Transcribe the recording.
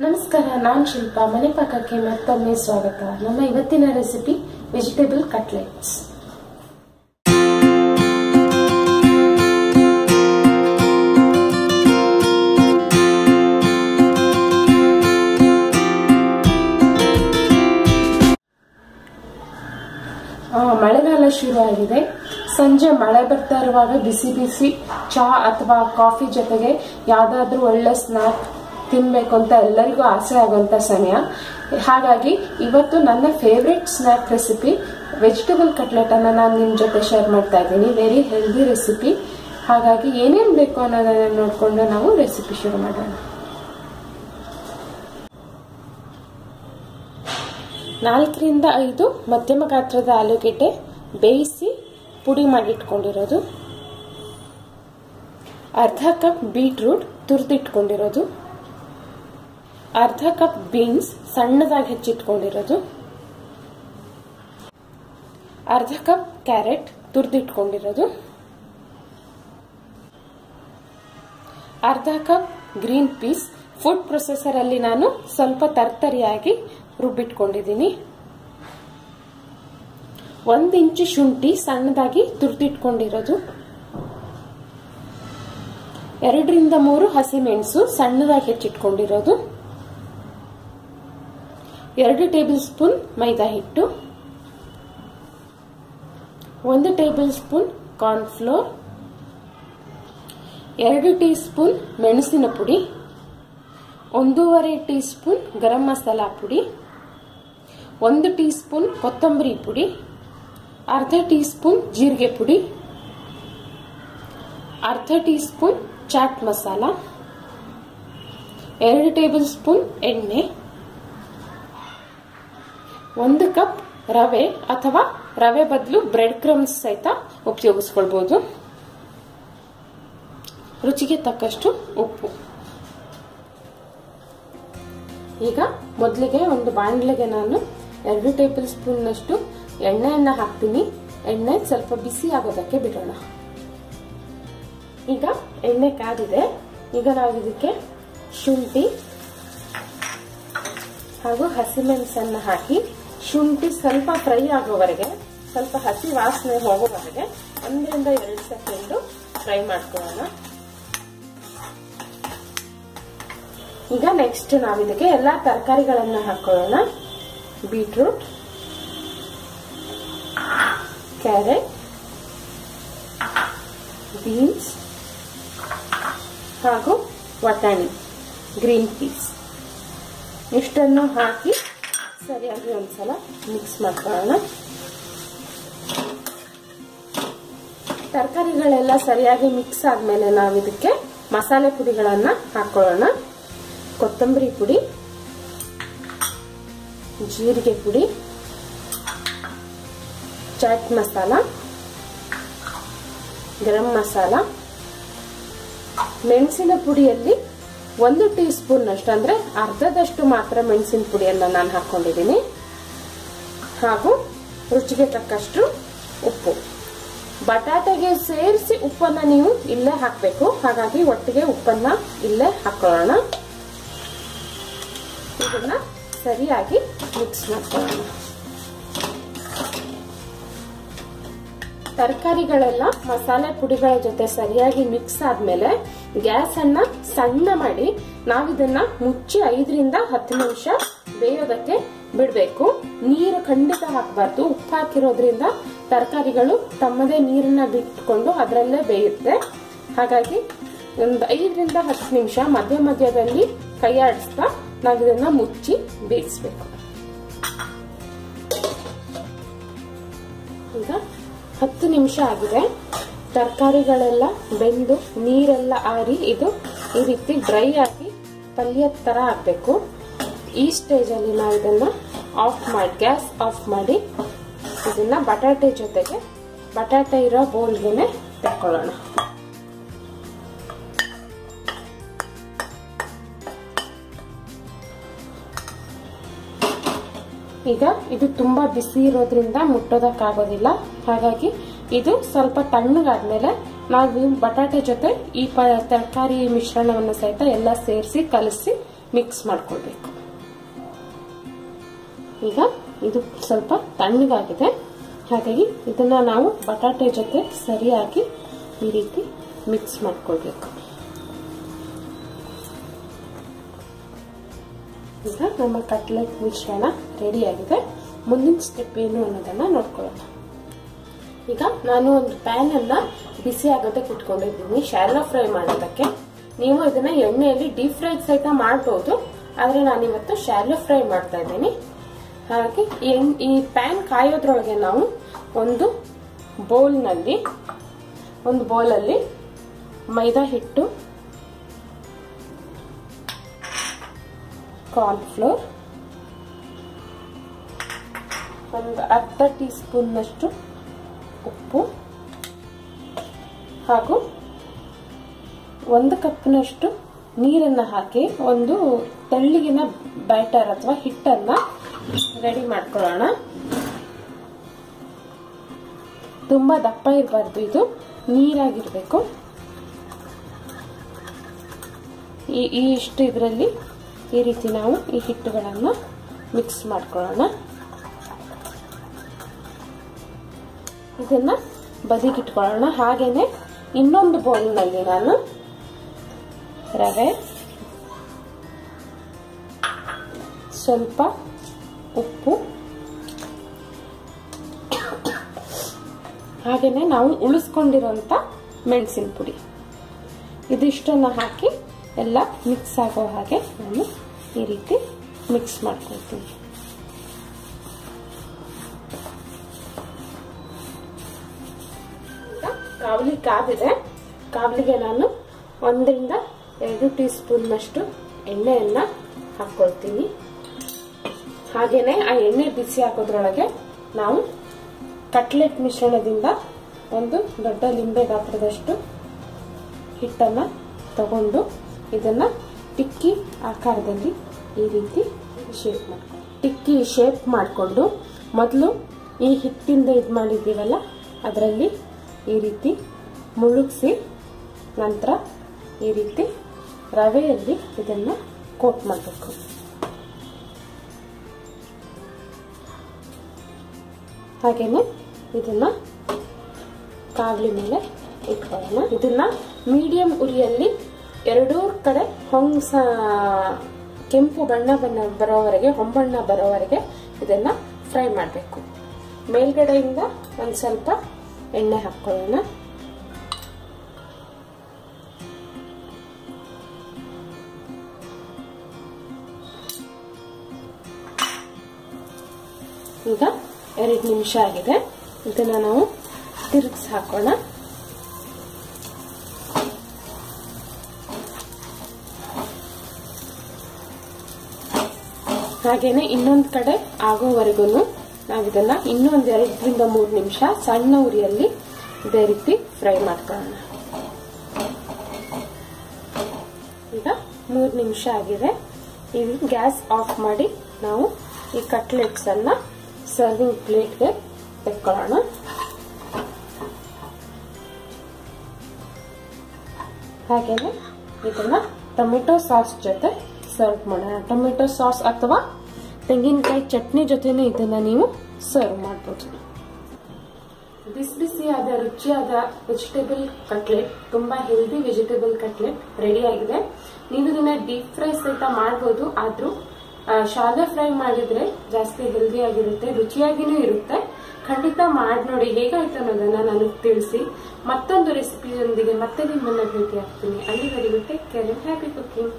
ನಮಸ್ಕಾರ, ನಾನು ಶಿಲ್ಪಾ. ಮನೆ ಪಾಕಕ್ಕೆ ಮತ್ತೊಮ್ಮೆ ಸ್ವಾಗತ. ನಮ್ಮ ಇವತ್ತಿನ ರೆಸಿಪಿ ವೆಜಿಟೇಬಲ್ ಕಟ್ಲೆಟ್ಸ್. ಮಳೆಗಾಲ ಶುರು ಆಗಿದೆ. ಸಂಜೆ ಮಳೆ ಬರ್ತಾ ಇರುವಾಗ ಬಿಸಿ ಬಿಸಿ ಚಹಾ ಅಥವಾ ಕಾಫಿ ಜೊತೆಗೆ ಯಾವ್ದಾದ್ರೂ ಒಳ್ಳೆ ಸ್ನಾಕ್ ತಿನ್ಬೇಕು ಅಂತ ಎಲ್ಲರಿಗೂ ಆಸೆ ಆಗುವಂತ ಸಮಯ. ಹಾಗಾಗಿ ಇವತ್ತು ನನ್ನ favourite snack recipe vegetable cutlet ಅನ್ನ ನಾನು ನಿಮ್ ಜೊತೆ ಶೇರ್ ಮಾಡ್ತಾ ಇದ್ದೀನಿ. Very healthy recipe. ಹಾಗಾಗಿ ಏನೇನ್ ಬೇಕು ಅನ್ನೋದನ್ನ ನೋಡ್ಕೊಂಡು ನಾವು ರೆಸಿಪಿ ಶುರು ಮಾಡೋಣ. 4 ರಿಂದ 5 ಮಧ್ಯಮ ಗಾತ್ರದ ಆಲೂಗೆಡ್ಡೆ ಬೇಯಿಸಿ ಪುಡಿ ಮಾಡಿಟ್ಕೊಂಡಿರೋದು, ಅರ್ಧ ಕಪ್ ಬೀಟ್ರೂಟ್ ತುರಿದಿಟ್ಕೊಂಡಿರೋದು, ಅರ್ಧ ಕಪ್ ಬೀನ್ಸ್ ಸಣ್ಣದಾಗಿ ಹೆಚ್ಚಿಟ್ಕೊಂಡಿರೋದು, ಅರ್ಧ ಕಪ್ ಕ್ಯಾರೆಟ್ ತುರಿದಿಟ್ಕೊಂಡಿರೋದು, ಅರ್ಧ cup green piece food processor ಅಲ್ಲಿ ನಾನು ಸ್ವಲ್ಪ ತರ್ತರಿಯಾಗಿ ರುಬ್ಬಿಟ್ಕೊಂಡಿದ್ದೀನಿ, 1 ಇಂಚು ಶುಂಠಿ ಸಣ್ಣದಾಗಿ ತುರಿದಿಟ್ಕೊಂಡಿರೋದು, 2 ರಿಂದ 3 ಹಸಿಮೆಣಸು ಸಣ್ಣದಾಗಿ ಹೆಚ್ಚಿಟ್ಕೊಂಡಿರೋದು, 2 ಟೇಬಲ್ ಸ್ಪೂನ್ ಮೈದಾ ಹಿಟ್ಟು, 1 table spoon corn flour, 2 tea spoon ಮೆಣಸಿನ ಪುಡಿ, 1.5 ಟೀ ಸ್ಪೂನ್ ಗರಂ ಮಸಾಲಾ ಪುಡಿ, 1 ಟೀ ಸ್ಪೂನ್ ಕೊತ್ತಂಬರಿ ಪುಡಿ, ಅರ್ಧ ಟೀ ಸ್ಪೂನ್ ಜೀರಿಗೆ ಪುಡಿ, ಅರ್ಧ tea spoon chaat masala, 2 table spoon ಎಣ್ಣೆ, 1 ಕಪ್ ರವೆ ಅಥವಾ ರವೆ ಬದಲು ಬ್ರೆಡ್ ಕ್ರಮ್ಸ್ ಸಹಿತ ಉಪಯೋಗಿಸ್ಕೊಳ್ಬಹುದು, ರುಚಿಗೆ ತಕ್ಕಷ್ಟು ಉಪ್ಪು. ಈಗ ಮೊದಲಿಗೆ ಒಂದು ಬಾಣಲೆಗೆ ನಾನು 2 ಟೇಬಲ್ ಸ್ಪೂನ್ ನಷ್ಟು ಎಣ್ಣೆಯನ್ನ ಹಾಕ್ತೀನಿ. ಎಣ್ಣೆ ಸ್ವಲ್ಪ ಬಿಸಿ ಆಗೋದಕ್ಕೆ ಬಿಡೋಣ. ಈಗ ಎಣ್ಣೆ ಕಾದಿದೆ. ಈಗ ನಾವು ಇದಕ್ಕೆ ಶುಂಠಿ ಹಾಗೂ ಹಸಿಮೆಣಸನ್ನ ಹಾಕಿ ಶುಂಠಿ ಸ್ವಲ್ಪ ಫ್ರೈ ಆಗೋವರೆಗೆ, ಸ್ವಲ್ಪ ಹಸಿ ವಾಸನೆ ಹೋಗೋವರೆಗೆ 1 ರಿಂದ 2 ಸೆಕೆಂಡ್ ಫ್ರೈ ಮಾಡ್ಕೊಳ್ಳೋಣ. ಈಗ ನೆಕ್ಸ್ಟ್ ನಾವು ಇದಕ್ಕೆ ಎಲ್ಲಾ ತರಕಾರಿಗಳನ್ನ ಹಾಕೊಳ್ಳೋಣ. ಬೀಟ್ರೂಟ್, ಕ್ಯಾರೆಟ್, ಬೀನ್ಸ್ ಹಾಗೂ ವಟಾಣಿ ಗ್ರೀನ್ ಪೀಸ್ ಇಷ್ಟನ್ನು ಹಾಕಿ ಸರಿಯಾಗಿ ಒಂದ್ಸಲ ಮಿಕ್ಸ್ ಮಾಡ್ಕೊಳ್ಳೋಣ. ತರಕಾರಿಗಳೆಲ್ಲ ಸರಿಯಾಗಿ ಮಿಕ್ಸ್ ಆದ್ಮೇಲೆ ನಾವು ಇದಕ್ಕೆ ಮಸಾಲೆ ಪುಡಿಗಳನ್ನ ಹಾಕೊಳ್ಳೋಣ. ಕೊತ್ತಂಬರಿ ಪುಡಿ, ಜೀರಿಗೆ ಪುಡಿ, ಚಾಟ್ ಮಸಾಲ, ಗರಂ ಮಸಾಲ, ಮೆಣಸಿನ ಪುಡಿಯಲ್ಲಿ 1 ಟೀ ಸ್ಪೂನ್ ಅಷ್ಟು ಅಂದ್ರೆ ಅರ್ಧದಷ್ಟು ಮಾತ್ರ ಮೆಣಸಿನ ಪುಡಿಯನ್ನ ನಾನು ಹಾಕೊಂಡಿದ್ದೀನಿ, ಹಾಗೂ ರುಚಿಗೆ ತಕ್ಕಷ್ಟು ಉಪ್ಪು. ಬಟಾಟೆಗೆ ಸೇರಿಸಿ ಉಪ್ಪನ್ನ ನೀವು ಇಲ್ಲೇ ಹಾಕಬೇಕು. ಹಾಗಾಗಿ ಒಟ್ಟಿಗೆ ಉಪ್ಪನ್ನ ಇಲ್ಲೇ ಹಾಕೊಳ್ಳೋಣ. ಇದನ್ನ ಸರಿಯಾಗಿ ಮಿಕ್ಸ್ ಮಾಡ್ಕೊಳ್ಳೋಣ. ತರಕಾರಿಗಳೆಲ್ಲ ಮಸಾಲೆ ಪುಡಿಗಳ ಜೊತೆ ಸರಿಯಾಗಿ ಮಿಕ್ಸ್ ಆದ್ಮೇಲೆ ಗ್ಯಾಸ್ ಅನ್ನ ಸಣ್ಣ ಮಾಡಿ ನಾವಿದನ್ನ ಮುಚ್ಚಿ 5 ರಿಂದ 10 ನಿಮಿಷ ಬೇಯೋದಕ್ಕೆ ಬಿಡಬೇಕು. ನೀರು ಖಂಡಿತ ಹಾಕಬಾರ್ದು. ಉಪ್ಪು ಹಾಕಿರೋದ್ರಿಂದ ತರಕಾರಿಗಳು ತಮ್ಮದೇ ನೀರನ್ನ ಬಿಟ್ಕೊಂಡು ಅದರಲ್ಲೇ ಬೇಯುತ್ತೆ. ಹಾಗಾಗಿ ಒಂದು 5 ರಿಂದ 10 ನಿಮಿಷ ಮಧ್ಯ ಮಧ್ಯದಲ್ಲಿ ಕೈ ಆಡಿಸ್ತಾ ನಾವಿದನ್ನ ಮುಚ್ಚಿ ಬೇಯಿಸಬೇಕು. ಈಗ 10 ನಿಮಿಷ ಆಗಿದೆ. ತರಕಾರಿಗಳೆಲ್ಲ ಬೆಂದು ನೀರೆಲ್ಲ ಆರಿ ಇದು ಈ ರೀತಿ ಡ್ರೈ ಆಗಿ ಪಲ್ಯ ತರ ಆಗ್ಬೇಕು. ಈ ಸ್ಟೇಜ್ ಅಲ್ಲಿ ನಾವು ಇದನ್ನ ಗ್ಯಾಸ್ ಆಫ್ ಮಾಡಿ ಇದನ್ನ ಬಟಾಟೆ ಜೊತೆಗೆ ಬಟಾಟೆ ಇರೋ ಬೌಲ್ಗೆನೆ ತಕೊಳ್ಳೋಣ. ಈಗ ಇದು ತುಂಬಾ ಬಿಸಿ ಇರೋದ್ರಿಂದ ಮುಟ್ಟೋದಕ್ಕಾಗೋದಿಲ್ಲ. ಹಾಗಾಗಿ ಇದು ಸ್ವಲ್ಪ ತಣ್ಣಗಾದ್ಮೇಲೆ ನಾವು ಬಟಾಟೆ ಜೊತೆ ಈ ತರಕಾರಿ ಮಿಶ್ರಣವನ್ನು ಸಹಿತ ಎಲ್ಲ ಸೇರಿಸಿ ಕಲಸಿ ಮಿಕ್ಸ್ ಮಾಡ್ಕೊಳ್ಬೇಕು. ಈಗ ಇದು ಸ್ವಲ್ಪ ತಣ್ಣಗಾಗಿದೆ, ಹಾಗಾಗಿ ಇದನ್ನ ನಾವು ಬಟಾಟೆ ಜೊತೆ ಸರಿಯಾಗಿ ಈ ರೀತಿ ಮಿಕ್ಸ್ ಮಾಡ್ಕೊಳ್ಬೇಕು. ಈಗ ನಮ್ಮ ಕಟ್ಲೆಟ್ ಮಿಶ್ರಣ ರೆಡಿ ಆಗಿದೆ. ಮುಂದಿನ ಸ್ಟೆಪ್ ಏನು ಅನ್ನೋದನ್ನ ನೋಡ್ಕೊಳ್ಳೋಣ. ಈಗ ನಾನು ಒಂದು ಪ್ಯಾನ್ ಅನ್ನ ಬಿಸಿ ಆಗೋದಕ್ಕೆ ಇಟ್ಕೊಂಡಿದ್ದೀನಿ ಶಾಲೋ ಫ್ರೈ ಮಾಡೋದಕ್ಕೆ. ನೀವು ಇದನ್ನ ಎಣ್ಣೆಯಲ್ಲಿ ಡೀಪ್ ಫ್ರೈ ಸಹಿತ ಮಾಡಬಹುದು, ಆದ್ರೆ ನಾನಿವತ್ತು ಶಾಲೋ ಫ್ರೈ ಮಾಡ್ತಾ ಇದ್ದೀನಿ. ಹಾಗೆ ಈ ಪ್ಯಾನ್ ಕಾಯೋದ್ರೊಳಗೆ ನಾವು ಒಂದು ಬೌಲಲ್ಲಿ ಮೈದಾ ಹಿಟ್ಟು, ಕಾರ್ನ್ಫ್ಲೋರ್, ಒಂದು ಅರ್ಧ ಟೀ ಸ್ಪೂನ್ನಷ್ಟು ಉಪ್ಪು ಹಾಗೂ 1 ಕಪ್ನಷ್ಟು ನೀರನ್ನ ಹಾಕಿ ಒಂದು ತೆಳ್ಳಗಿನ ಬ್ಯಾಟರ್ ಅಥವಾ ಹಿಟ್ಟನ್ನ ರೆಡಿ ಮಾಡ್ಕೊಳ್ಳೋಣ. ತುಂಬಾ ದಪ್ಪ ಇರಬಾರ್ದು, ಇದು ನೀರಾಗಿರ್ಬೇಕು. ಇಷ್ಟು ಇದರಲ್ಲಿ ಈ ರೀತಿ ನಾವು ಈ ಹಿಟ್ಟುಗಳನ್ನ ಮಿಕ್ಸ್ ಮಾಡ್ಕೊಳ್ಳೋಣ. ಇದನ್ನ ಬದಿಗಿಟ್ಕೊಳ್ಳೋಣ. ಹಾಗೇನೆ ಇನ್ನೊಂದು ಬೌಲ್ನಲ್ಲಿ ನಾನು ರವೆ, ಸ್ವಲ್ಪ ಉಪ್ಪು, ಹಾಗೇನೆ ನಾವು ಉಳಿಸ್ಕೊಂಡಿರುವಂತ ಮೆಣಸಿನ ಪುಡಿ ಇದಿಷ್ಟನ್ನ ಹಾಕಿ ಎಲ್ಲ ಮಿಕ್ಸ್ ಆಗೋ ಹಾಗೆ ನಾನು ಈ ರೀತಿ ಮಿಕ್ಸ್ ಮಾಡ್ಕೊಳ್ತೀನಿ. ಕಾವಲಿ ಕಾದಿದೆ. ಕಾವಲಿಗೆ ನಾನು 1 ರಿಂದ 2 ಟೀ ಸ್ಪೂನ್ನಷ್ಟು ಎಣ್ಣೆಯನ್ನ ಹಾಕೊಳ್ತೀನಿ. ಹಾಗೇನೆ ಆ ಎಣ್ಣೆ ಬಿಸಿ ಹಾಕೋದ್ರೊಳಗೆ ನಾವು ಕಟ್ಲೆಟ್ ಮಿಶ್ರಣದಿಂದ ಒಂದು ದೊಡ್ಡ ಲಿಂಬೆ ಗಾತ್ರದಷ್ಟು ಹಿಟ್ಟನ್ನ ತಗೊಂಡು ಇದನ್ನ ಟಿಕ್ಕಿ ಆಕಾರದಲ್ಲಿ ಈ ರೀತಿ ಟಿಕ್ಕಿ ಶೇಪ್ ಮಾಡಿಕೊಂಡು ಮೊದಲು ಈ ಹಿಟ್ಟಿಂದ ಇದು ಮಾಡಿದ್ದೀವಲ್ಲ ಅದರಲ್ಲಿ ಈ ರೀತಿ ಮುಳುಗಿಸಿ ನಂತರ ಈ ರೀತಿ ರವೆಯಲ್ಲಿ ಇದನ್ನ ಕೋಟ್ ಮಾಡಬೇಕು. ಹಾಗೇನೆ ಇದನ್ನ ಕಾವಲಿ ಮೇಲೆ ಇಟ್ಕೊಳ್ಳೋಣ. ಇದನ್ನ ಮೀಡಿಯಂ ಉರಿಯಲ್ಲಿ 2 ಕಡೆ ಕೆಂಪು ಬಣ್ಣ ಬರೋವರೆಗೆ, ಹೊಂಬಣ್ಣ ಬರೋವರೆಗೆ ಇದನ್ನ ಫ್ರೈ ಮಾಡಬೇಕು. ಮೇಲ್ಗಡೆಯಿಂದ ಒಂದು ಸ್ವಲ್ಪ ಎಣ್ಣೆ ಹಾಕೊಳ್ಳೋಣ. ಈಗ 2 ನಿಮಿಷ ಆಗಿದೆ. ಇದನ್ನ ನಾವು ತಿರುಗಿಸಿ ಹಾಕೋಣ. ಹಾಗೇನೆ ಇನ್ನೊಂದು ಕಡೆ ಆಗೋವರೆಗೂ ನಾವು ಇದನ್ನ ಇನ್ನೊಂದು 2 ರಿಂದ 3 ನಿಮಿಷ ಸಣ್ಣ ಉರಿಯಲ್ಲಿ ಇದೇ ರೀತಿ ಫ್ರೈ ಮಾಡ್ಕೊಳ್ಳೋಣ. ಈಗ 3 ನಿಮಿಷ ಆಗಿದೆ. ಈಗ ಗ್ಯಾಸ್ ಆಫ್ ಮಾಡಿ ನಾವು ಈ ಕಟ್ಲೆಟ್ಸ್ ಅನ್ನ ಸರ್ವಿಂಗ್ ಪ್ಲೇಟ್ಗೆ ತೆಕ್ಕೊಳ್ಳೋಣ. ಹಾಗೇನೆ ಇದನ್ನ ಟೊಮೆಟೊ ಸಾಸ್ ಜೊತೆ ಸರ್ವ್ ಮಾಡೋಣ. ಟೊಮೆಟೊ ಸಾಸ್ ಅಥವಾ ತೆಂಗಿನಕಾಯಿ ಚಟ್ನಿ ಜೊತೆನೂ ಇದನ್ನ ನೀವು ಸರ್ವ್ ಮಾಡಬಹುದು. ಬಿಸಿ ಬಿಸಿಯಾದ ರುಚಿಯಾದ ವೆಜಿಟೇಬಲ್ ಕಟ್ಲೆಟ್, ತುಂಬಾ ಹೆಲ್ದಿ ವೆಜಿಟೇಬಲ್ ಕಟ್ಲೆಟ್ ರೆಡಿ ಆಗಿದೆ. ನೀವು ಇದನ್ನ ಡೀಪ್ ಫ್ರೈ ಸಹಿತ ಮಾಡಬಹುದು, ಆದ್ರೂ ಶಾಲೋ ಫ್ರೈ ಮಾಡಿದ್ರೆ ಜಾಸ್ತಿ ಹೆಲ್ದಿ ಆಗಿರುತ್ತೆ, ರುಚಿಯಾಗಿನೂ ಇರುತ್ತೆ. ಖಂಡಿತ ಮಾಡಿ ನೋಡಿ, ಹೇಗಾಯ್ತು ಅನ್ನೋದನ್ನ ನನಗೆ ತಿಳಿಸಿ. ಮತ್ತೊಂದು ರೆಸಿಪಿಯೊಂದಿಗೆ ಮತ್ತೆ ನಿಮ್ಮನ್ನ ಭೇಟಿ ಆಗ್ತೀನಿ. ಅಲ್ಲಿವರೆಗೂ ಟೇಕ್ ಕೇರ್, ಹ್ಯಾಪಿ ಕುಕಿಂಗ್.